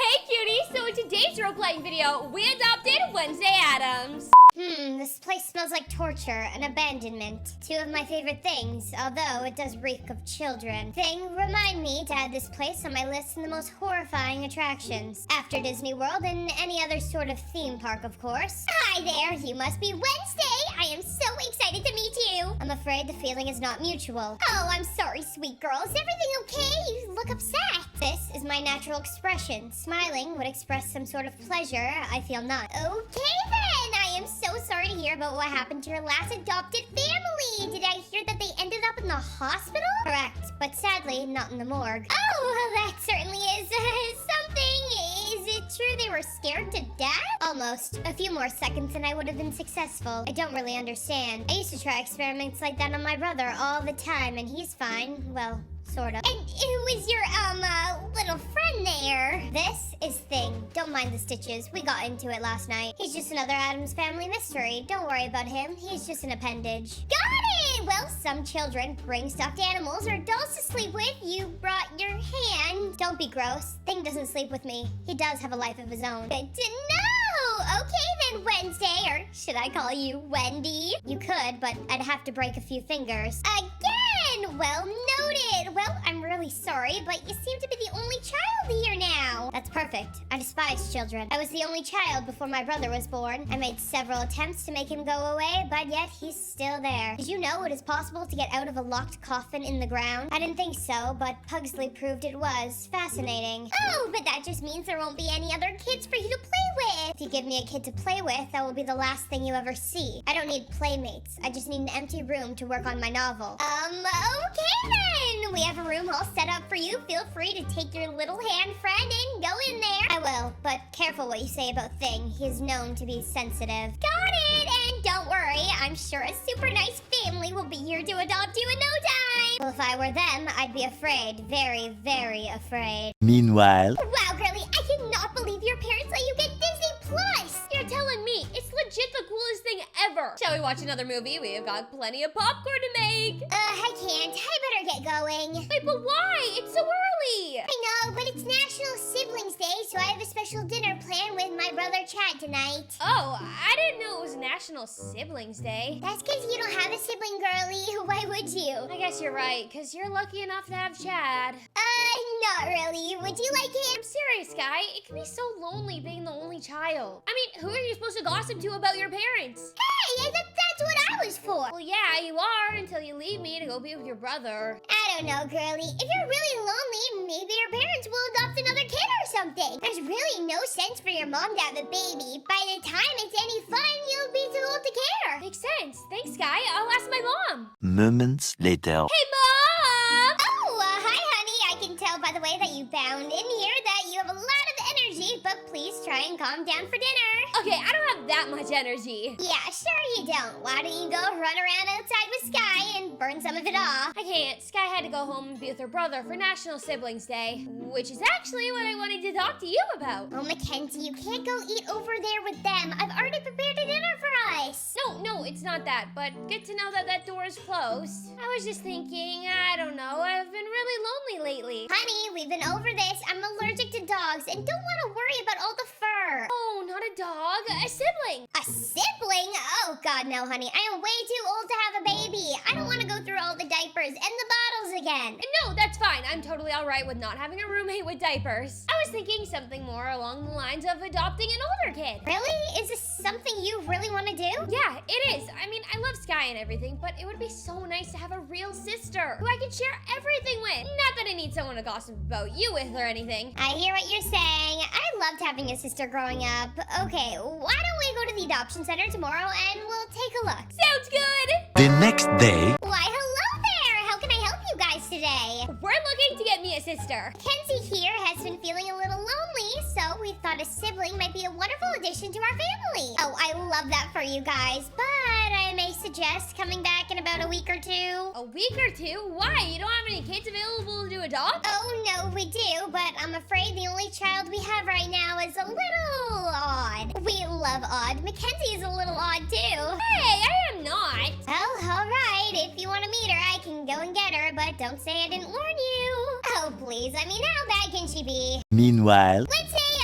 Hey cuties! So in today's role-playing video, we adopted Wednesday Addams. This place smells like torture and abandonment. Two of my favorite things, although it does reek of children. Remind me to add this place on my list of the most horrifying attractions. After Disney World and any other sort of theme park, of course. Hi there, you must be Wednesday! I am so excited to meet you! I'm afraid the feeling is not mutual. Oh, I'm sorry, sweet girl. Is everything okay? You look upset. This is my natural expression. Smiling would express some sort of pleasure. I feel none. Okay then! I am so sorry to hear about what happened to your last adopted family. Did I hear that they ended up in the hospital? Correct, but sadly, not in the morgue. Oh, well, that certainly is something. Is it true they were scared to death? Almost. A few more seconds and I would have been successful. I don't really understand. I used to try experiments like that on my brother all the time, and he's fine. Well, sort of. And who was your, little friend there? This is Thing. Don't mind the stitches. We got into it last night. He's just another Addams Family mystery. Don't worry about him. He's just an appendage. Got it! Well, some children bring stuffed animals or dolls to sleep with. You brought your hand. Don't be gross. Thing doesn't sleep with me. He does have a life of his own. Good to know! Okay then, Wednesday, or should I call you Wendy? You could, but I'd have to break a few fingers. Again! Well noted! Well, I'm really sorry, but you seem to be the only child here now. That's perfect. I despise children. I was the only child before my brother was born. I made several attempts to make him go away, but yet he's still there. Did you know it is possible to get out of a locked coffin in the ground? I didn't think so, but Pugsley proved it was. Fascinating. Oh, but that just means there won't be any other kids for you to play with. If you give me a kid to play with, that will be the last thing you ever see. I don't need playmates. I just need an empty room to work on my novel. Okay then! We have a room all set up for you. Feel free to take your little hand friend and go in there. I will, but careful what you say about Thing. He is known to be sensitive. Got it! And don't worry, I'm sure a super nice family will be here to adopt you in no time. Well, if I were them, I'd be afraid. Very, very afraid. Meanwhile, Wow, girlie, I cannot believe your parents let you get Disney Plus. You're telling me it's legit the coolest thing ever. Shall we watch another movie? We have got plenty of popcorn to make. I can't. I better get going. Wait, but why? It's so early. I know, but it's National Siblings Day, so I have a special dinner planned with my brother Chad tonight. Oh, I didn't know it was National Siblings Day. That's because you don't have a sibling, girlie. Why would you? I guess you're right, because you're lucky enough to have Chad. Not really. Would you like him? I'm serious, Guy. It can be so lonely being the only child. I mean, who are you supposed to gossip to about your parents? Hey, that's what I was for. Well, yeah, you are until you leave me to go be with your brother. I don't know, girlie. If you're really lonely, maybe your parents will adopt another kid or something. There's really no sense for your mom to have a baby. By the time it's any fun, you'll be too old to care. Makes sense. Thanks, Guy. I'll ask my mom. moments later. Hey, Mom! Oh, hi, honey. I can tell by the way that you bound in here that you have a lot of energy, but please try and calm down for dinner. Okay, I don't have that much energy. Yeah, sure you don't. Why don't you go run around outside with Sky and burn some of it off? I can't. Sky had to go home and be with her brother for National Siblings Day, which is actually what I wanted to talk to you about. Oh, Mackenzie, you can't go eat over there with them. I've already prepared a dinner for us. No, it's not that, but good to know that that door is closed. I was just thinking, I don't know, I've been really lonely lately. Honey, we've been over this. I'm allergic to dogs and don't want to worry about all the fur. Oh, not a dog, a sibling. A sibling? Oh, God, no, honey. I am way too old to have a baby. I don't want to go through all the diapers and the bottles again. No, that's fine. I'm totally all right with not having a roommate with diapers. I was thinking something more along the lines of adopting an older kid. Really? Is this something you really want to do? Yeah, it is. I mean, I love Sky and everything, but it would be so nice to have a real sister who I could share everything with. Not that I need someone to gossip about you with or anything. I hear what you're saying. I loved having a sister growing up. Okay, why don't we go to the adoption center tomorrow and we'll take a look. Sounds good. The next day, Why, hello there! How can I help you guys today? We're looking to get me a sister. Kenzie here has been feeling a little lonely, so we thought a sibling might be a wonderful addition to our family. Oh, I love that for you guys, but I may suggest coming back in about a week or two. A week or two? Why? You don't have any kids available to adopt? Oh, no, we do, but I'm afraid the only child we have right now is a little odd. We love odd. Mackenzie is a little odd, too. Hey, I am not. Well, all right. If you want to meet her, I can go and get her, but don't say I didn't warn you. Oh, please. I mean, how bad can she be? meanwhile, Let's say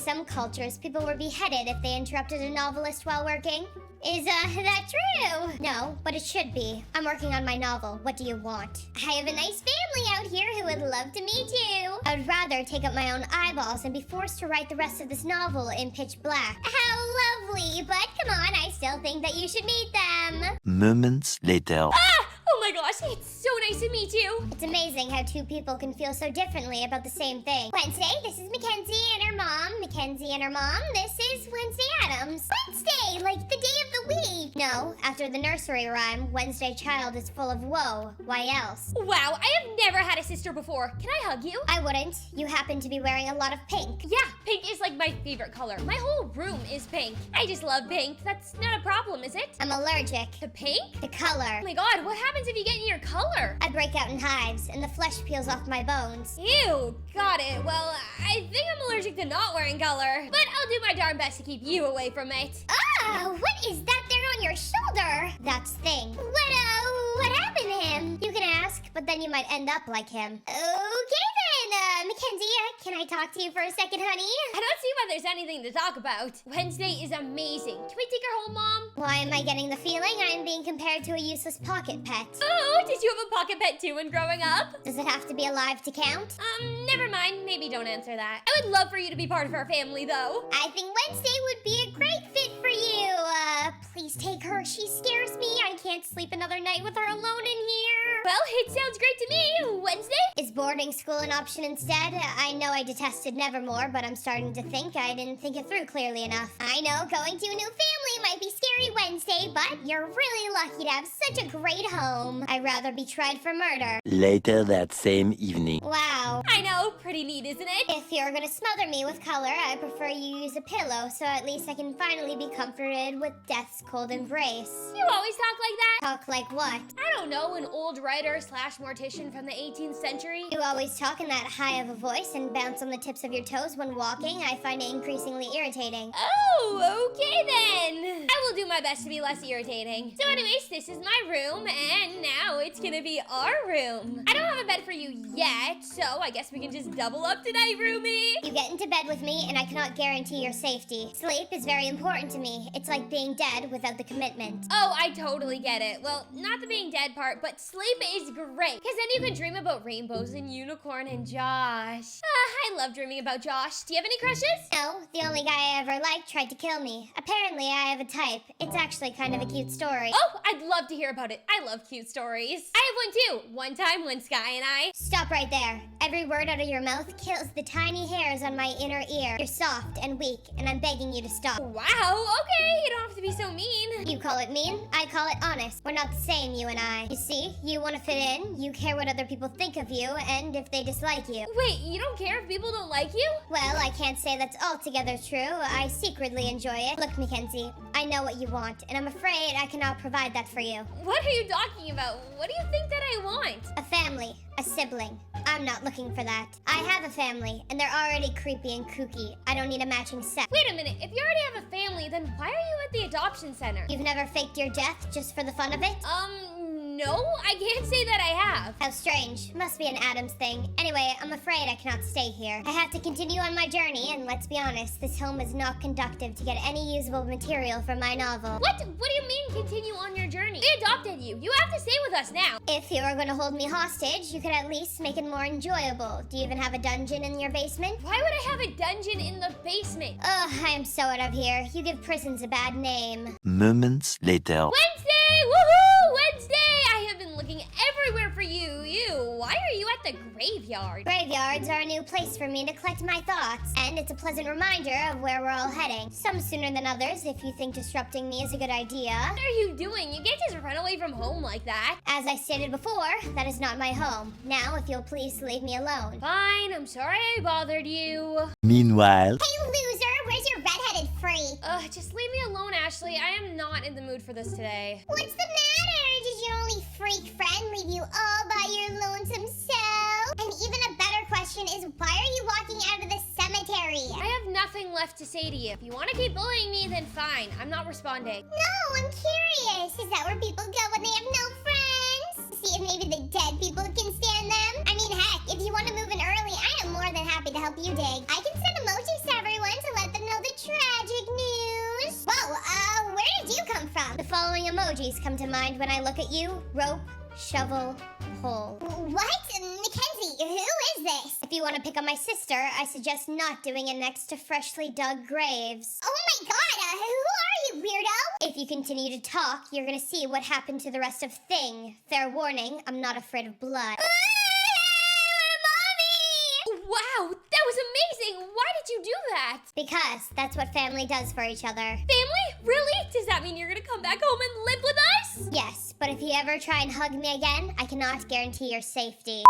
some cultures, people were beheaded if they interrupted a novelist while working. Is that true? No, but it should be. I'm working on my novel. What do you want? I have a nice family out here who would love to meet you. I would rather take up my own eyeballs and be forced to write the rest of this novel in pitch black. How lovely, but come on, I still think that you should meet them. Moments later. Ah! Oh my gosh, it's so nice to meet you. It's amazing how two people can feel so differently about the same thing. Wednesday, this is Mackenzie and her mom. Mackenzie and her mom, this is Wednesday Addams. Wednesday, like the day of the week. No, after the nursery rhyme, Wednesday child is full of woe. Why else? Wow, I have never had a sister before. Can I hug you? I wouldn't. You happen to be wearing a lot of pink. Yeah, pink is like my favorite color. My whole room is pink. I just love pink. That's not a problem, is it? I'm allergic. To pink? The color. Oh my god, what happens if you get in your color? I break out in hives, and the flesh peels off my bones. Ew, got it. Well, I think I'm allergic to not wearing color, but I'll do my darn best to keep you away from it. Ah, what is that there on your shoulder? That's Thing. What happened to him? You can ask, but then you might end up like him. Okay then, Mackenzie, can I talk to you for a second, honey? I don't see why there's anything to talk about. Wednesday is amazing. Can we take her home, Mom? Why am I getting the feeling I'm being compared to a useless pocket pet? Oh, did you have a pocket pet too when growing up? Does it have to be alive to count? Never mind. Maybe don't answer that. I would love for you to be part of our family, though. I think Wednesday would be a great fit for you. Please take her. She scares me. I can't sleep another night with her alone in here. Well, it sounds great to me. Wednesday? Is boarding school an option instead? I know I detested Nevermore, but I'm starting to think I didn't think it through clearly enough. I know going to a new family might be scary, Wednesday, but you're really lucky to have such a great home. I'd rather be tried for murder. Later that same evening. Wow. I know. Pretty neat, isn't it? If you're gonna smother me with color, I prefer you use a pillow, so at least I can finally be comforted with death's cold embrace. You always talk like that? Talk like what? I don't know, an old writer slash mortician from the 18th century. You always talk in that high of a voice and bounce on the tips of your toes when walking. I find it increasingly irritating. Oh, okay then. I will do my best to be less irritating. So anyways, this is my room, and now it's gonna be our room. I don't have a bed for you yet, so I guess we can just double up tonight, roomie. You get into bed with me, and I cannot guarantee your safety. Sleep is very important to me. It's like being dead without the commitment. Oh, I totally get it. Well, not the being dead part, but sleep is great, because then you can dream about rainbows and unicorn and Josh. I love dreaming about Josh. Do you have any crushes? No, the only guy I ever liked tried to kill me. Apparently, I have a type. It's actually kind of a cute story. Oh, I'd love to hear about it. I love cute stories. I have one too. One time when Sky and I... Stop right there. Every word out of your mouth kills the tiny hairs on my inner ear. You're soft and weak, and I'm begging you to stop. Wow, okay. You don't have to be so mean. You call it mean, I call it honest. We're not the same, you and I. You see, you want to fit in, you care what other people think of you, and if they dislike you. Wait, you don't care if people don't like you? Well, I can't say that's altogether true. I secretly enjoy it. Look, Mackenzie, I know what you want, and I'm afraid I cannot provide that for you. What are you talking about? What do you think that I want? A family, a sibling. I'm not looking for that. I have a family, and they're already creepy and kooky. I don't need a matching set. Wait a minute, if you already have a family, then why are you at the adoption center? You've never faked your death just for the fun of it? No, I can't say that I have. How strange. Must be an Addams thing. Anyway, I'm afraid I cannot stay here. I have to continue on my journey, and let's be honest, this home is not conducive to get any usable material from my novel. What do you mean continue on your journey? We adopted you. You have to stay with us now. If you are going to hold me hostage, you could at least make it more enjoyable. Do you even have a dungeon in your basement? Why would I have a dungeon in the basement? Ugh, I am so out of here. You give prisons a bad name. Moments later. Wednesday! Woohoo! Wednesday! I have been looking everywhere for you. Why are you at the graveyard? Graveyards are a new place for me to collect my thoughts, and it's a pleasant reminder of where we're all heading. Some sooner than others, if you think disrupting me is a good idea. What are you doing? You can't just run away from home like that. As I stated before, that is not my home. Now, if you'll please leave me alone. Fine, I'm sorry I bothered you. Meanwhile. Hey, loser, where's your redheaded freak? Just leave me alone, Ashley. I am not in the mood for this today. What's the matter? Did your only freak friend leave you all by your lonesome self? And even a better question is, why are you walking out of the cemetery? I have nothing left to say to you. If you want to keep bullying me, then fine. I'm not responding. No, I'm curious. Is that where people go when they have no friends? See if maybe the dead people can stand them? I mean, heck, if you want to move in early, I am more than happy to help you dig. I can send emojis to everyone to let emojis come to mind when I look at you. Rope, shovel, hole. What? Mackenzie, who is this? If you want to pick on my sister, I suggest not doing it next to freshly dug graves. Oh my god, who are you, weirdo? If you continue to talk, you're gonna see what happened to the rest of Thing. Fair warning, I'm not afraid of blood. Wow, that was amazing! Why did you do that? Because that's what family does for each other. Family? Really? Does that mean you're gonna come back home and live with us? Yes, but if you ever try and hug me again, I cannot guarantee your safety.